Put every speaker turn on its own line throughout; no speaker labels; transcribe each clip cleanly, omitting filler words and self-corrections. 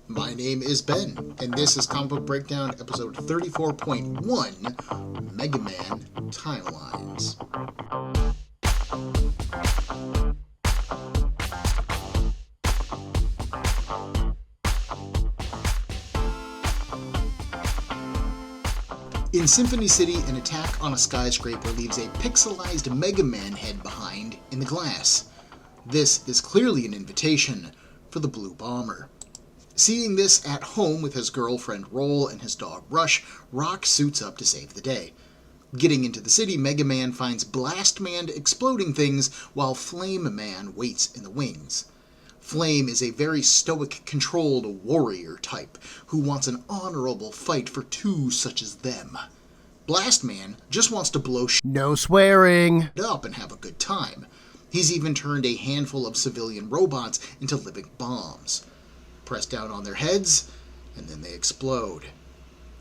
My name is Ben, and this is Comic Book Breakdown episode 34.1, Megaman Timelines. In Symphony City, an attack on a skyscraper leaves a pixelized Megaman head behind in the glass. This is clearly an invitation for the Blue Bomber. Seeing this at home with his girlfriend Roll and his dog Rush, Rock suits up to save the day. Getting into the city, Megaman finds Blast Man exploding things while Flame Man waits in the wings. Flame is a very stoic, controlled warrior type who wants an honorable fight for two such as them. Blast Man just wants to blow
No swearing
up and have a good time. He's even turned a handful of civilian robots into living bombs. Press down on their heads, and then they explode.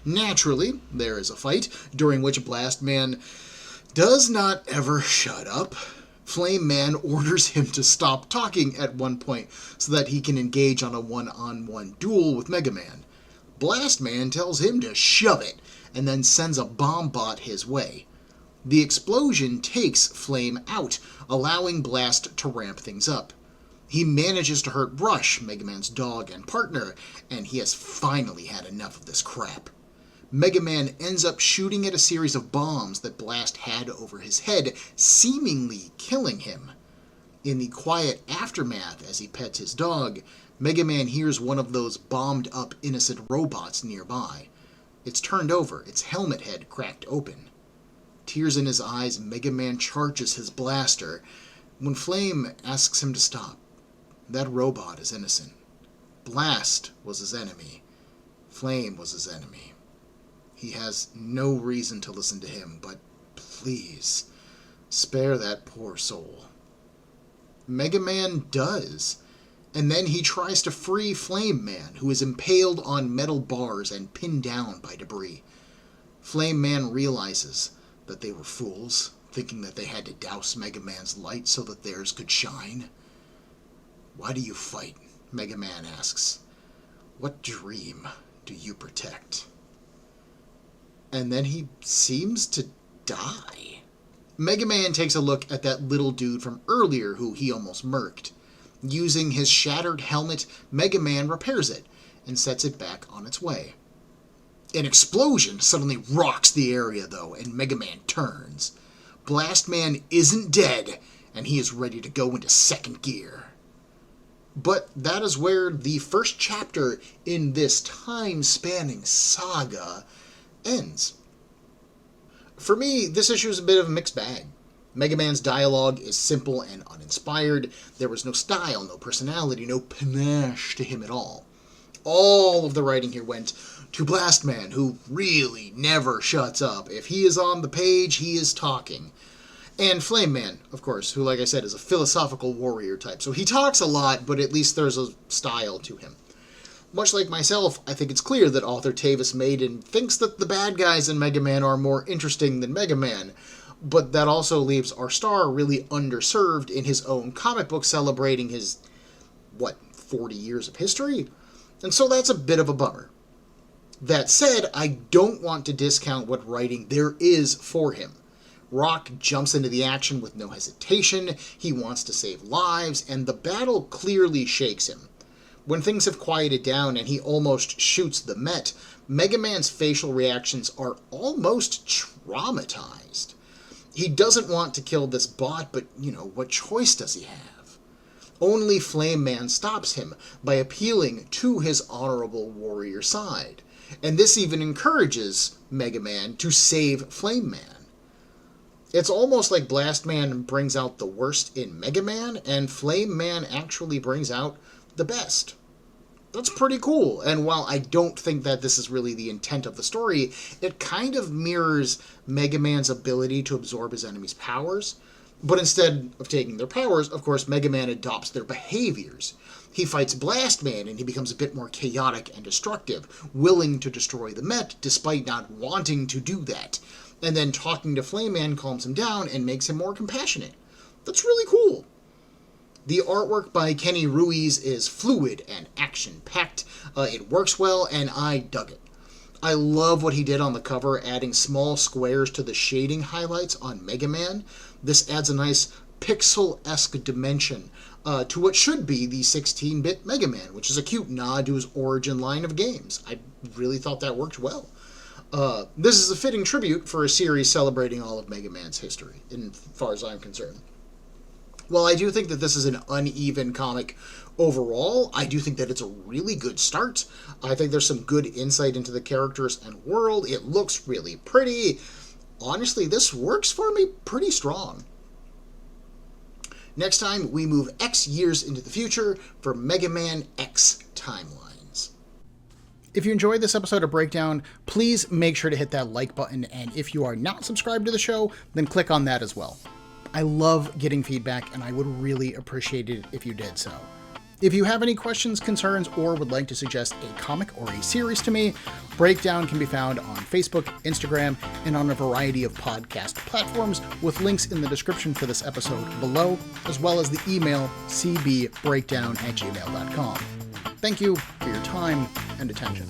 Naturally, there is a fight, during which Blast Man does not ever shut up. Flame Man orders him to stop talking at one point so that he can engage on a one-on-one duel with Megaman. Blast Man tells him to shove it, and then sends a bomb bot his way. The explosion takes Flame out, allowing Blast to ramp things up. He manages to hurt Rush, Megaman's dog and partner, and he has finally had enough of this crap. Megaman ends up shooting at a series of bombs that Blast had over his head, seemingly killing him. In the quiet aftermath as he pets his dog, Megaman hears one of those bombed-up innocent robots nearby. It's turned over, its helmet head cracked open. Tears in his eyes, Megaman charges his blaster when Flame asks him to stop. That robot is innocent. Blast was his enemy. Flame was his enemy. He has no reason to listen to him, but please, spare that poor soul. Megaman does, and then he tries to free Flame Man, who is impaled on metal bars and pinned down by debris. Flame Man realizes that they were fools, thinking that they had to douse Megaman's light so that theirs could shine. "Why do you fight?" Megaman asks. "What dream do you protect?" And then he seems to die. Megaman takes a look at that little dude from earlier who he almost murked. Using his shattered helmet, Megaman repairs it and sets it back on its way. An explosion suddenly rocks the area, though, and Megaman turns. Blast Man isn't dead, and he is ready to go into second gear. But that is where the first chapter in this time-spanning saga ends. For me, this issue is a bit of a mixed bag. Megaman's dialogue is simple and uninspired. There was no style, no personality, no panache to him at all. All of the writing here went to Blast Man, who really never shuts up. If he is on the page, he is talking. And Flame Man, of course, who, like I said, is a philosophical warrior type. So he talks a lot, but at least there's a style to him. Much like myself, I think it's clear that author Tavis Maiden thinks that the bad guys in Mega Man are more interesting than Mega Man, but that also leaves our star really underserved in his own comic book celebrating his, 40 years of history? And so that's a bit of a bummer. That said, I don't want to discount what writing there is for him. Rock jumps into the action with no hesitation, he wants to save lives, and the battle clearly shakes him. When things have quieted down and he almost shoots the Met, Mega Man's facial reactions are almost traumatized. He doesn't want to kill this bot, but, what choice does he have? Only Flame Man stops him by appealing to his honorable warrior side, and this even encourages Mega Man to save Flame Man. It's almost like Blast Man brings out the worst in Mega Man, and Flame Man actually brings out the best. That's pretty cool, and while I don't think that this is really the intent of the story, it kind of mirrors Mega Man's ability to absorb his enemy's powers, but instead of taking their powers, of course, Mega Man adopts their behaviors. He fights Blast Man, and he becomes a bit more chaotic and destructive, willing to destroy the Met despite not wanting to do that. And then talking to Flame Man calms him down and makes him more compassionate. That's really cool. The artwork by Kenny Ruiz is fluid and action-packed. It works well, and I dug it. I love what he did on the cover, adding small squares to the shading highlights on Megaman. This adds a nice pixel-esque dimension to what should be the 16-bit Megaman, which is a cute nod to his origin line of games. I really thought that worked well. This is a fitting tribute for a series celebrating all of Mega Man's history, as far as I'm concerned. While I do think that this is an uneven comic overall, I do think that it's a really good start. I think there's some good insight into the characters and world. It looks really pretty. Honestly, this works for me pretty strong. Next time, we move X years into the future for Mega Man X Timelines. If you enjoyed this episode of Breakdown, please make sure to hit that like button, and if you are not subscribed to the show, then click on that as well. I love getting feedback, and I would really appreciate it if you did so. If you have any questions, concerns, or would like to suggest a comic or a series to me, Breakdown can be found on Facebook, Instagram, and on a variety of podcast platforms, with links in the description for this episode below, as well as the email cbbreakdown@gmail.com. Thank you for your time and attention.